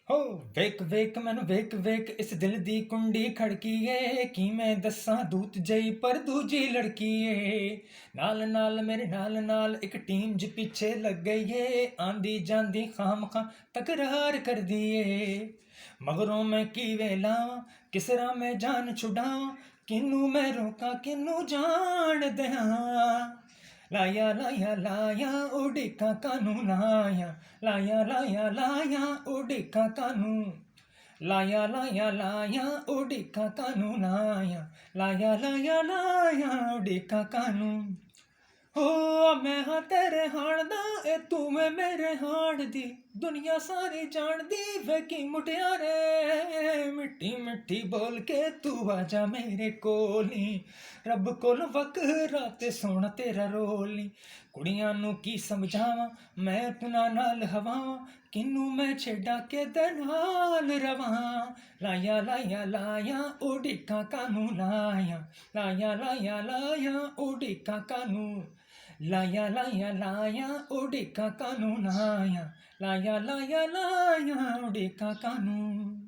ਹੋ ਵੇਖ ਵੇਖ ਮੈਨੂੰ ਵੇਖ ਵੇਖ ਇਸ ਦਿਲ ਦੀ ਕੁੰਡੀ ਖੜਕੀ ਏ ਕੀ ਮੈਂ ਦੱਸਾਂ ਦੂਤ ਜਈ ਪਰ ਦੂਜੀ ਲੜਕੀ ਏ ਨਾਲ ਨਾਲ ਮੇਰੇ ਨਾਲ ਨਾਲ ਇੱਕ ਟੀਮ ਜ ਪਿੱਛੇ ਲੱਗ ਗਈ ਏ ਆਂਦੀ ਜਾਂਦੀ ਖਾਮਖਾਂ ਤਕਰਾਰ ਕਰਦੀ ਏ ਮਗਰੋਂ ਮੈਂ ਕੀ ਵੇਲਾ ਕਿਸ ਤਰ੍ਹਾਂ ਮੈਂ ਜਾਨ ਛੁਡਾਵਾਂ ਕਿਨੂੰ ਮੈਂ ਰੋਕਾਂ ਕਿਨੂੰ ਜਾਣ ਦਿਆਂ ਲਾਇਆ ਲਾਇਆ ਲਾਇਆ ਉਡੀਕਾਂ ਕਾਨੂੰ ਲਾਇਆ ਲਾਇਆ ਲਾਇਆ ਲਾਇਆ ਉਡੀਕਾਂ ਕਾਨੂੰ ਲਾਇਆ ਲਾਇਆ ਲਾਇਆ ਉਡੀਕਾਂ ਕਾਨੂੰ ਲਾਇਆ ਲਾਇਆ ਲਾਇਆ ਲਾਇਆ ਉਡੀਕਾਂ ਕਾਨੂੰ ਹੋ ਮੈਂ ਹਾਂ ਤੇਰੇ ਹਾਣ ਦਾ ਇਹ ਤੂੰ ਮੈਂ ਮੇਰੇ ਹਾਣ ਦੀ ਦੁਨੀਆ ਸਾਰੀ ਜਾਣਦੀ ਵੇ ਕੀ ਮੁਟਿਆਰੇ ਮਿੱਠੀ ਮਿੱਠੀ ਬੋਲ ਕੇ ਤੂੰ ਆ ਜਾ ਮੇਰੇ ਕੋਲ ਨੀ ਰੱਬ ਕੋਲ ਵਕਰਾ ਤੇ ਸੋਹਣਾ ਤੇਰਾ ਰੋਲ ਨੀ ਕੁੜੀਆਂ ਨੂੰ ਕੀ ਸਮਝਾਵਾਂ ਮੈਂ ਆਪਣਾ ਨਾਲ ਹਵਾਵਾਂ ਕਿਨੂੰ ਮੈਂ ਛੇੜਾਂ ਕਿਹਦੇ ਨਾਲ ਰਵਾਂ ਲਾਇਆ ਲਾਇਆ ਲਾਇਆ ਉਡੀਕਾਂ ਕਾਨੂੰ ਲਾਇਆ ਲਾਇਆ ਲਾਇਆ ਲਾਇਆ ਉਡੀਕਾਂ ਕਾਨੂੰ ਲਾਇਆ ਲਾਇਆ ਲਾਇਆ ਉਡੀਕਾਂ ਕਾਨੂੰ ਲਾਇਆ ਲਾਇਆ ਲਾਇਆ ਲਾਇਆ ਉਡੀਕਾਂ ਕਾਨੂੰ